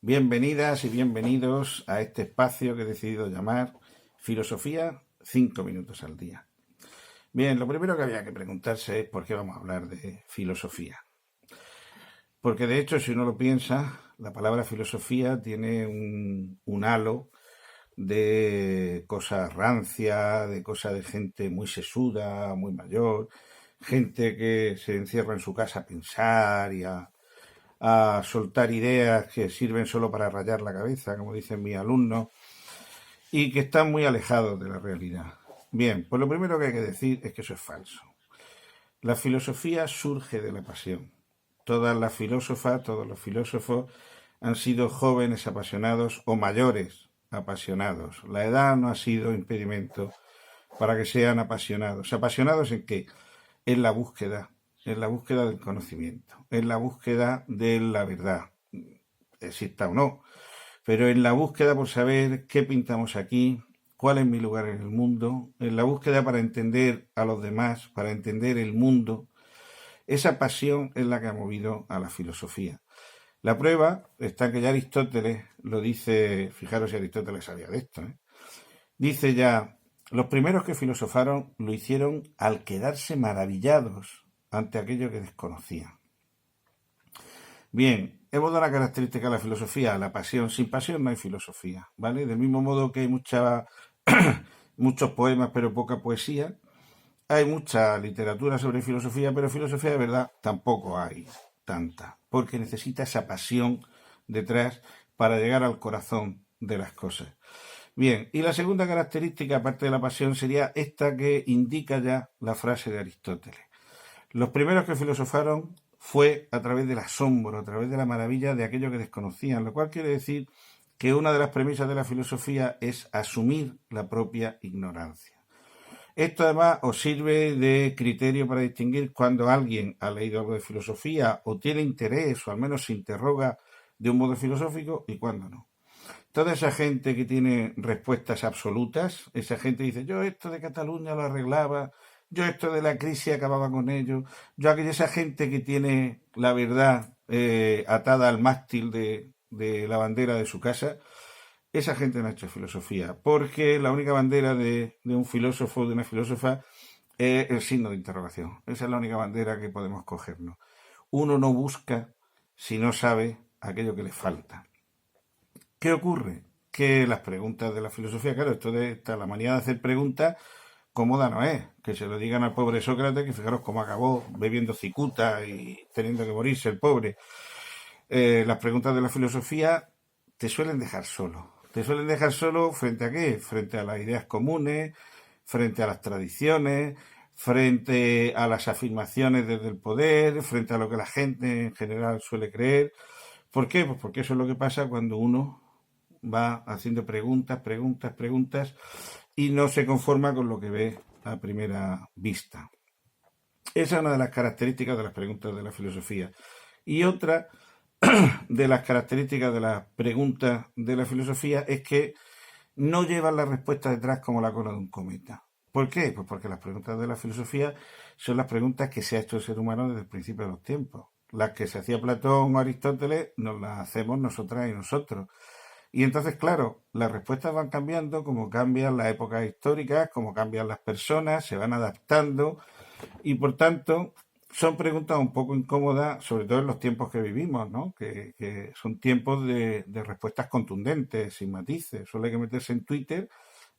Bienvenidas y bienvenidos a este espacio que he decidido llamar Filosofía 5 minutos al día. Bien, lo primero que había que preguntarse es por qué vamos a hablar de filosofía. Porque de hecho, si uno lo piensa, la palabra filosofía tiene un halo de cosas rancias, de cosas de gente muy sesuda, muy mayor, gente que se encierra en su casa a pensar y a soltar ideas que sirven solo para rayar la cabeza, como dicen mis alumnos, y que están muy alejados de la realidad. Bien, pues lo primero que hay que decir es que eso es falso. La filosofía surge de la pasión. Todas las filósofas, todos los filósofos han sido jóvenes apasionados o mayores apasionados. La edad no ha sido impedimento para que sean apasionados. ¿Apasionados en qué? En la búsqueda del conocimiento, en la búsqueda de la verdad, exista o no, pero en la búsqueda por saber qué pintamos aquí, cuál es mi lugar en el mundo, en la búsqueda para entender a los demás, para entender el mundo. Esa pasión es la que ha movido a la filosofía. La prueba está en que ya Aristóteles lo dice, fijaros si Aristóteles sabía de esto, dice ya, los primeros que filosofaron lo hicieron al quedarse maravillados ante aquello que desconocían. Bien, hemos dado una característica a la filosofía, la pasión. Sin pasión no hay filosofía, ¿vale? Del mismo modo que hay muchos poemas pero poca poesía, hay mucha literatura sobre filosofía, pero filosofía de verdad tampoco hay tanta, porque necesita esa pasión detrás para llegar al corazón de las cosas. Bien, y la segunda característica, aparte de la pasión, sería esta que indica ya la frase de Aristóteles. Los primeros que filosofaron fue a través del asombro, a través de la maravilla de aquello que desconocían, lo cual quiere decir que una de las premisas de la filosofía es asumir la propia ignorancia. Esto además os sirve de criterio para distinguir cuando alguien ha leído algo de filosofía o tiene interés o al menos se interroga de un modo filosófico y cuando no. Toda esa gente que tiene respuestas absolutas, esa gente dice, yo esto de Cataluña lo arreglaba, yo esto de la crisis acababa con ello, yo aquella esa gente que tiene la verdad atada al mástil de la bandera de su casa, esa gente no ha hecho filosofía, porque la única bandera de un filósofo o de una filósofa es el signo de interrogación. Esa es la única bandera que podemos cogernos. Uno no busca si no sabe aquello que le falta. ¿Qué ocurre? Que las preguntas de la filosofía, claro, la manía de hacer preguntas cómoda no es. Que se lo digan al pobre Sócrates, que fijaros cómo acabó bebiendo cicuta y teniendo que morirse el pobre. Las preguntas de la filosofía te suelen dejar solo. Te suelen dejar solo frente a qué? Frente a las ideas comunes, frente a las tradiciones, frente a las afirmaciones desde el poder, frente a lo que la gente en general suele creer. ¿Por qué? Pues porque eso es lo que pasa cuando uno va haciendo preguntas y no se conforma con lo que ve a primera vista. Esa es una de las características de las preguntas de la filosofía. Y otra de las características de las preguntas de la filosofía es que no llevan la respuesta detrás como la cola de un cometa. ¿Por qué? Pues porque las preguntas de la filosofía son las preguntas que se ha hecho el ser humano desde el principio de los tiempos. Las que se hacía Platón o Aristóteles nos las hacemos nosotras y nosotros. Y entonces, claro, las respuestas van cambiando como cambian las épocas históricas, como cambian las personas, se van adaptando y por tanto son preguntas un poco incómodas, sobre todo en los tiempos que vivimos, ¿no? Que son tiempos de respuestas contundentes, sin matices. Solo hay que meterse en Twitter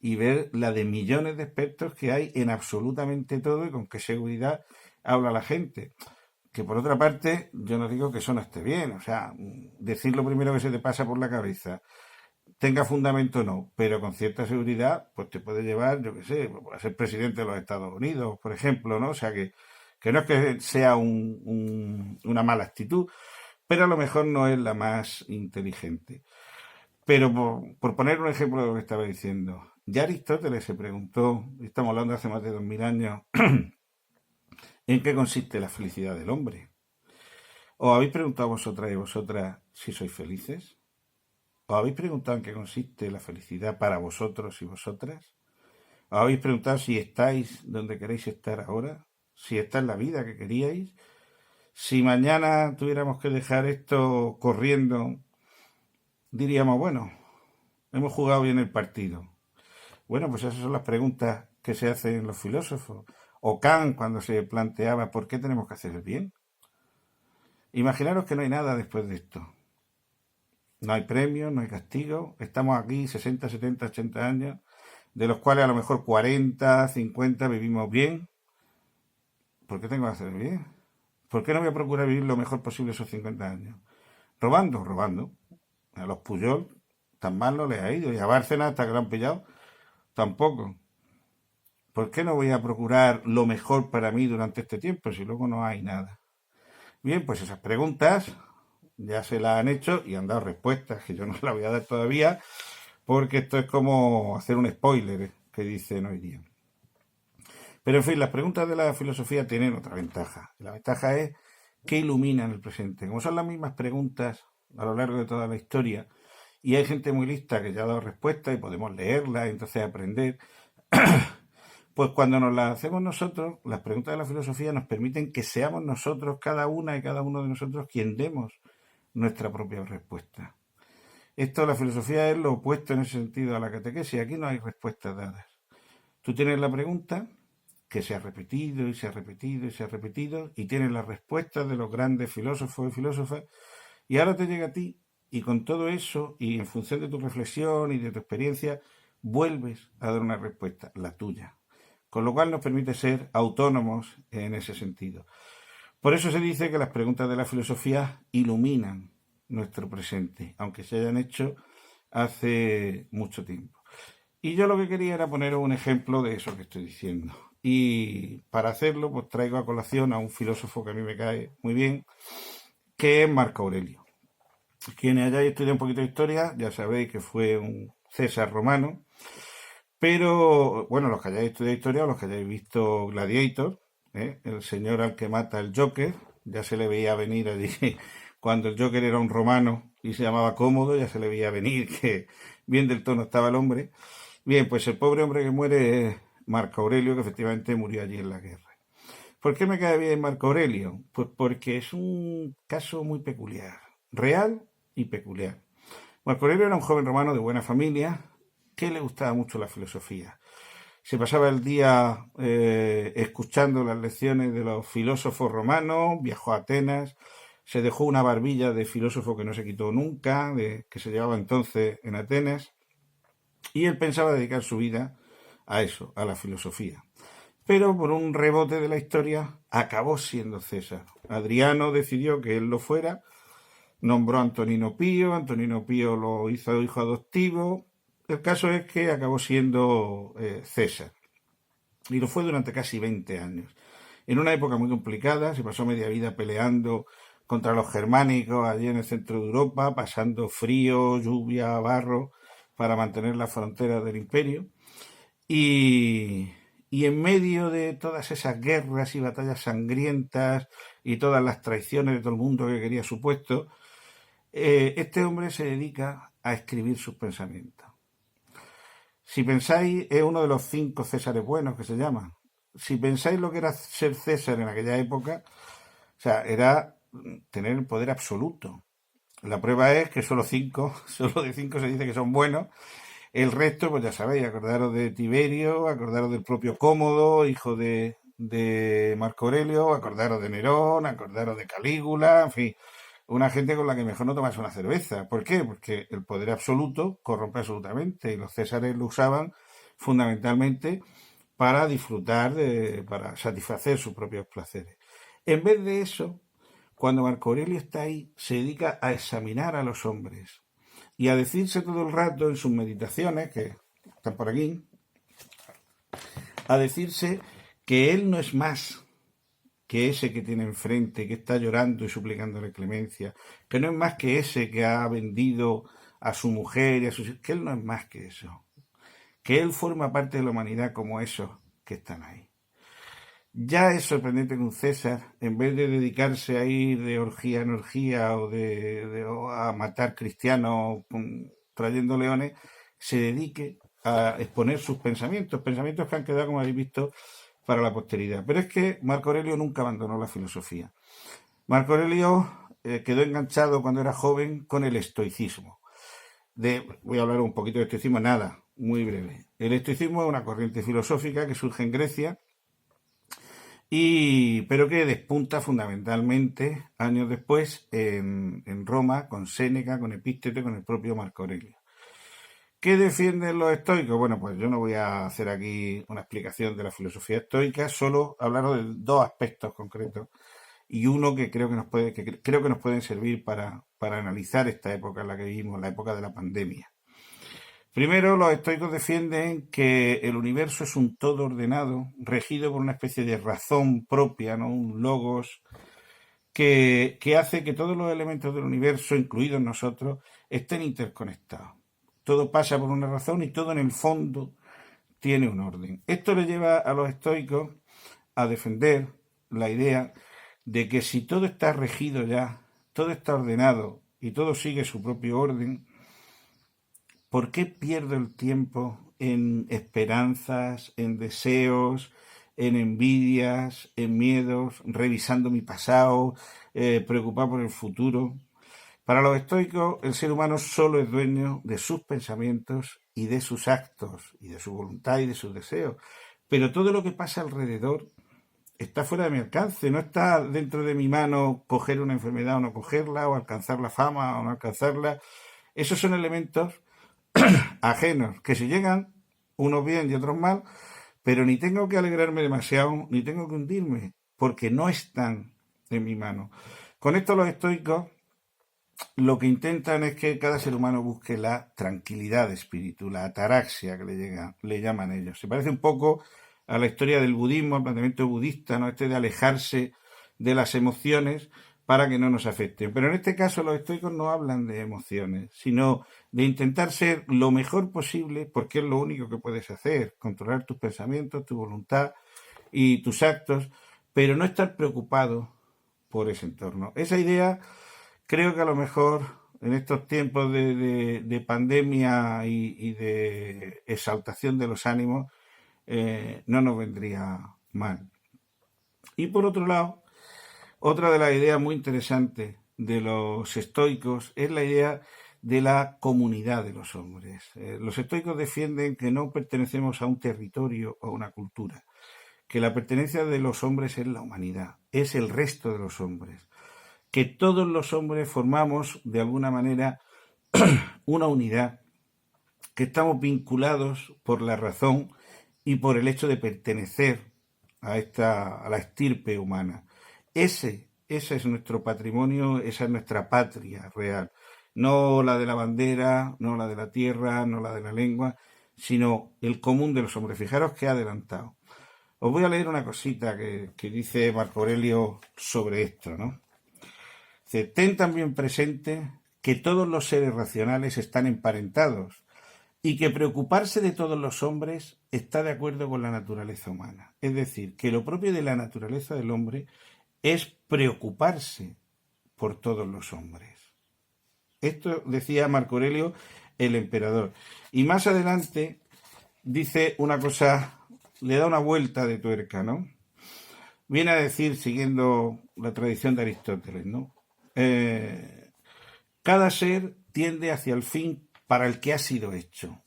y ver la de millones de expertos que hay en absolutamente todo y con qué seguridad habla la gente. Que por otra parte, yo no digo que eso no esté bien, o sea, decir lo primero que se te pasa por la cabeza, tenga fundamento o no, pero con cierta seguridad, pues te puede llevar, yo qué sé, a ser presidente de los Estados Unidos, por ejemplo, ¿no? O sea, que no es que sea una mala actitud, pero a lo mejor no es la más inteligente. Pero por poner un ejemplo de lo que estaba diciendo, ya Aristóteles se preguntó, estamos hablando de hace más de 2000 años, ¿en qué consiste la felicidad del hombre? ¿Os habéis preguntado vosotras y vosotras si sois felices? ¿Os habéis preguntado en qué consiste la felicidad para vosotros y vosotras? ¿Os habéis preguntado si estáis donde queréis estar ahora? ¿Si esta es la vida que queríais? Si mañana tuviéramos que dejar esto corriendo, diríamos, bueno, hemos jugado bien el partido. Bueno, pues esas son las preguntas que se hacen los filósofos. O Kant cuando se planteaba por qué tenemos que hacer el bien. Imaginaros que no hay nada después de esto. No hay premios, no hay castigo. Estamos aquí 60, 70, 80 años, de los cuales a lo mejor 40, 50 vivimos bien. ¿Por qué tengo que hacer el bien? ¿Por qué no voy a procurar vivir lo mejor posible esos 50 años? Robando, robando. A los Puyol tan mal no les ha ido. Y a Bárcena, hasta que lo han pillado, tampoco. ¿Por qué no voy a procurar lo mejor para mí durante este tiempo si luego no hay nada? Bien, pues esas preguntas ya se las han hecho y han dado respuestas, que yo no las voy a dar todavía, porque esto es como hacer un spoiler que dicen hoy día. Pero en fin, las preguntas de la filosofía tienen otra ventaja. La ventaja es que iluminan el presente. Como son las mismas preguntas a lo largo de toda la historia, y hay gente muy lista que ya ha dado respuestas y podemos leerlas y entonces aprender, pues cuando nos las hacemos nosotros, las preguntas de la filosofía nos permiten que seamos nosotros, cada una y cada uno de nosotros, quien demos nuestra propia respuesta. Esto, la filosofía es lo opuesto en ese sentido a la catequesis. Aquí no hay respuestas dadas. Tú tienes la pregunta que se ha repetido y se ha repetido y se ha repetido y tienes las respuestas de los grandes filósofos y filósofas y ahora te llega a ti y con todo eso y en función de tu reflexión y de tu experiencia vuelves a dar una respuesta, la tuya. Con lo cual nos permite ser autónomos en ese sentido. Por eso se dice que las preguntas de la filosofía iluminan nuestro presente, aunque se hayan hecho hace mucho tiempo. Y yo lo que quería era poner un ejemplo de eso que estoy diciendo. Y para hacerlo, pues traigo a colación a un filósofo que a mí me cae muy bien, que es Marco Aurelio. Quienes hayáis estudiado un poquito de historia, ya sabéis que fue un César romano, pero, bueno, los que hayáis estudiado historia o los que hayáis visto Gladiator, el señor al que mata el Joker, ya se le veía venir allí cuando el Joker era un romano y se llamaba Cómodo, ya se le veía venir que bien del tono estaba el hombre. Bien, pues el pobre hombre que muere es Marco Aurelio, que efectivamente murió allí en la guerra. ¿Por qué me cae bien Marco Aurelio? Pues porque es un caso muy peculiar, real y peculiar. Marco Aurelio era un joven romano de buena familia que le gustaba mucho la filosofía. Se pasaba el día escuchando las lecciones de los filósofos romanos, viajó a Atenas, se dejó una barbilla de filósofo que no se quitó nunca, que se llevaba entonces en Atenas, y él pensaba dedicar su vida a eso, a la filosofía. Pero por un rebote de la historia acabó siendo César. Adriano decidió que él lo fuera, nombró a Antonino Pío lo hizo hijo adoptivo. El caso es que acabó siendo César. Y lo fue durante casi 20 años. En una época muy complicada, se pasó media vida peleando contra los germánicos allí en el centro de Europa, pasando frío, lluvia, barro, para mantener las fronteras del imperio. Y en medio de todas esas guerras y batallas sangrientas y todas las traiciones de todo el mundo que quería su puesto, este hombre se dedica a escribir sus pensamientos. Si pensáis, es uno de los 5 Césares buenos que se llaman. Si pensáis lo que era ser César en aquella época, o sea, era tener el poder absoluto. La prueba es que solo de 5 se dice que son buenos. El resto, pues ya sabéis, acordaros de Tiberio, acordaros del propio Cómodo, hijo de Marco Aurelio, acordaros de Nerón, acordaros de Calígula, en fin, una gente con la que mejor no tomarse una cerveza. ¿Por qué? Porque el poder absoluto corrompe absolutamente y los césares lo usaban fundamentalmente para disfrutar, para satisfacer sus propios placeres. En vez de eso, cuando Marco Aurelio está ahí, se dedica a examinar a los hombres y a decirse todo el rato en sus meditaciones, que están por aquí, a decirse que él no es más que ese que tiene enfrente, que está llorando y suplicándole clemencia, que no es más que ese que ha vendido a su mujer y a sus hijos, que él no es más que eso, que él forma parte de la humanidad como esos que están ahí. Ya es sorprendente que un César, en vez de dedicarse a ir de orgía en orgía o a matar cristianos trayendo leones, se dedique a exponer sus pensamientos que han quedado, como habéis visto, para la posteridad. Pero es que Marco Aurelio nunca abandonó la filosofía. Marco Aurelio quedó enganchado cuando era joven con el estoicismo. voy a hablar un poquito de estoicismo, nada, muy breve. El estoicismo es una corriente filosófica que surge en Grecia, pero que despunta fundamentalmente años después en Roma, con Séneca, con Epícteto, con el propio Marco Aurelio. ¿Qué defienden los estoicos? Bueno, pues yo no voy a hacer aquí una explicación de la filosofía estoica, solo hablaros de dos aspectos concretos y uno que creo que creo que nos pueden servir para analizar esta época en la que vivimos, la época de la pandemia. Primero, los estoicos defienden que el universo es un todo ordenado, regido por una especie de razón propia, ¿no? Un logos, que hace que todos los elementos del universo, incluidos nosotros, estén interconectados. Todo pasa por una razón y todo en el fondo tiene un orden. Esto le lleva a los estoicos a defender la idea de que si todo está regido ya, todo está ordenado y todo sigue su propio orden, ¿por qué pierdo el tiempo en esperanzas, en deseos, en envidias, en miedos, revisando mi pasado, preocupado por el futuro? Para los estoicos, el ser humano solo es dueño de sus pensamientos y de sus actos, y de su voluntad y de sus deseos. Pero todo lo que pasa alrededor está fuera de mi alcance, no está dentro de mi mano coger una enfermedad o no cogerla, o alcanzar la fama o no alcanzarla. Esos son elementos ajenos, que si llegan, unos bien y otros mal, pero ni tengo que alegrarme demasiado, ni tengo que hundirme, porque no están en mi mano. Con esto los estoicos lo que intentan es que cada ser humano busque la tranquilidad de espíritu, la ataraxia que le llaman ellos. Se parece un poco a la historia del budismo, al planteamiento budista, ¿no? Este de alejarse de las emociones para que no nos afecten. Pero en este caso los estoicos no hablan de emociones, sino de intentar ser lo mejor posible, porque es lo único que puedes hacer, controlar tus pensamientos, tu voluntad y tus actos, pero no estar preocupado por ese entorno. Esa idea creo que a lo mejor en estos tiempos de pandemia y de exaltación de los ánimos no nos vendría mal. Y por otro lado, otra de las ideas muy interesantes de los estoicos es la idea de la comunidad de los hombres. Los estoicos defienden que no pertenecemos a un territorio o a una cultura, que la pertenencia de los hombres es la humanidad, es el resto de los hombres, que todos los hombres formamos de alguna manera una unidad, que estamos vinculados por la razón y por el hecho de pertenecer a la estirpe humana. Ese es nuestro patrimonio, esa es nuestra patria real. No la de la bandera, no la de la tierra, no la de la lengua, sino el común de los hombres. Fijaros que ha adelantado. Os voy a leer una cosita que dice Marco Aurelio sobre esto, ¿no? Dice, ten también presente que todos los seres racionales están emparentados y que preocuparse de todos los hombres está de acuerdo con la naturaleza humana. Es decir, que lo propio de la naturaleza del hombre es preocuparse por todos los hombres. Esto decía Marco Aurelio, el emperador. Y más adelante dice una cosa, le da una vuelta de tuerca, ¿no? Viene a decir, siguiendo la tradición de Aristóteles, ¿no? Cada ser tiende hacia el fin para el que ha sido hecho.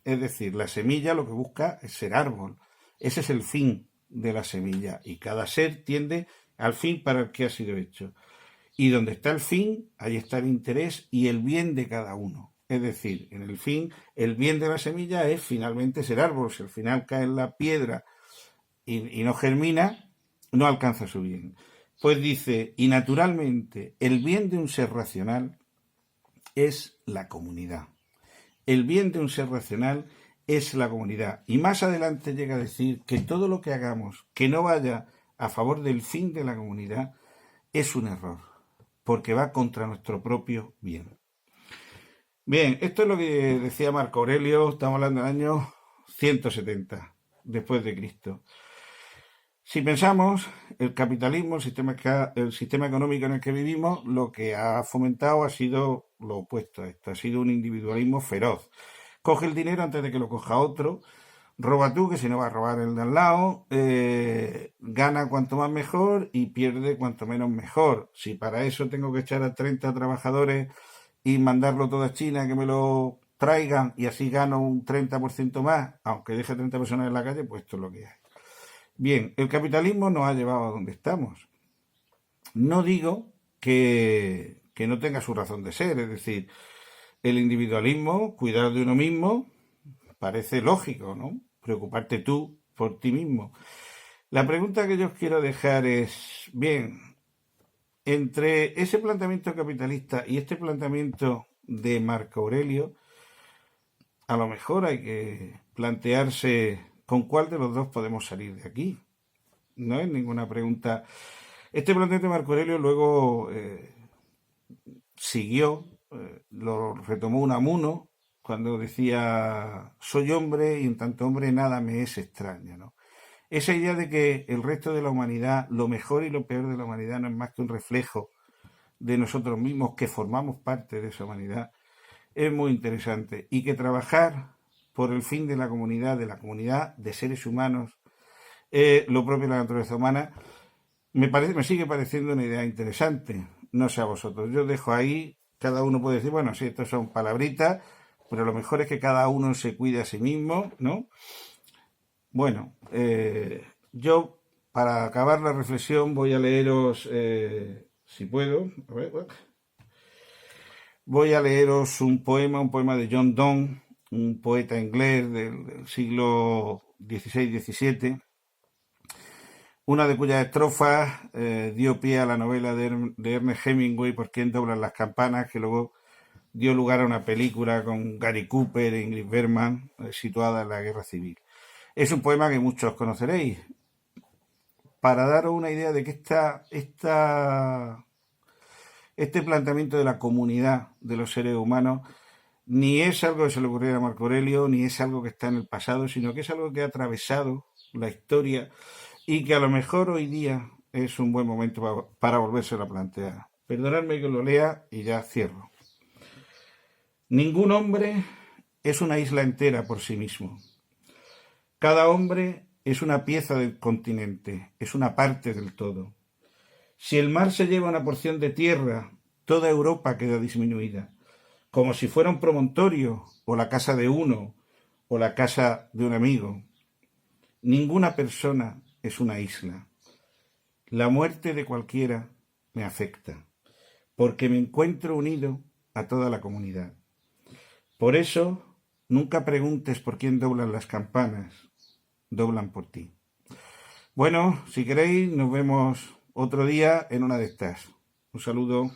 Es decir, la semilla lo que busca es ser árbol. Ese es el fin de la semilla. Y cada ser tiende al fin para el que ha sido hecho. Y donde está el fin, ahí está el interés y el bien de cada uno. Es decir, en el fin, el bien de la semilla es finalmente ser árbol. Si al final cae en la piedra y no germina, no alcanza su bien. Pues dice, y naturalmente, el bien de un ser racional es la comunidad. El bien de un ser racional es la comunidad. Y más adelante llega a decir que todo lo que hagamos que no vaya a favor del fin de la comunidad es un error, porque va contra nuestro propio bien. Bien, esto es lo que decía Marco Aurelio, estamos hablando del año 170 después de Cristo. Si pensamos, el capitalismo, el sistema económico en el que vivimos, lo que ha fomentado ha sido lo opuesto a esto, ha sido un individualismo feroz. Coge el dinero antes de que lo coja otro, roba tú, que si no va a robar el de al lado, gana cuanto más mejor y pierde cuanto menos mejor. Si para eso tengo que echar a 30 trabajadores y mandarlo todo a China, que me lo traigan y así gano un 30% más, aunque deje 30 personas en la calle, pues esto es lo que hay. Bien, el capitalismo nos ha llevado a donde estamos. No digo que no tenga su razón de ser, es decir, el individualismo, cuidar de uno mismo, parece lógico, ¿no? Preocuparte tú por ti mismo. La pregunta que yo os quiero dejar es, bien, entre ese planteamiento capitalista y este planteamiento de Marco Aurelio, a lo mejor hay que plantearse con cuál de los dos podemos salir de aquí. No es ninguna pregunta. Este planteamiento de Marco Aurelio luego siguió, lo retomó Unamuno cuando decía soy hombre y en tanto hombre nada me es extraño, ¿no? Esa idea de que el resto de la humanidad, lo mejor y lo peor de la humanidad no es más que un reflejo de nosotros mismos, que formamos parte de esa humanidad, es muy interesante. Y que trabajar por el fin de la comunidad de seres humanos, lo propio de la naturaleza humana, me sigue pareciendo una idea interesante. No sé a vosotros. Yo dejo ahí, cada uno puede decir, bueno, sí, estas son palabritas, pero lo mejor es que cada uno se cuide a sí mismo, ¿no? Bueno, yo para acabar la reflexión voy a leeros, si puedo, a ver, voy a leeros un poema de John Donne, un poeta inglés del siglo XVI-XVII, una de cuyas estrofas dio pie a la novela de Ernest Hemingway, Por quién doblan las campanas, que luego dio lugar a una película con Gary Cooper e Ingrid Bergman, situada en la Guerra Civil. Es un poema que muchos conoceréis. Para daros una idea de que este planteamiento de la comunidad de los seres humanos ni es algo que se le ocurriera a Marco Aurelio, ni es algo que está en el pasado, sino que es algo que ha atravesado la historia y que a lo mejor hoy día es un buen momento para volvérselo a plantear. Perdonadme que lo lea y ya cierro. Ningún hombre es una isla entera por sí mismo. Cada hombre es una pieza del continente, es una parte del todo. Si el mar se lleva una porción de tierra, toda Europa queda disminuida, como si fuera un promontorio, o la casa de uno, o la casa de un amigo. Ninguna persona es una isla. La muerte de cualquiera me afecta, porque me encuentro unido a toda la comunidad. Por eso, nunca preguntes por quién doblan las campanas, doblan por ti. Bueno, si queréis, nos vemos otro día en una de estas. Un saludo.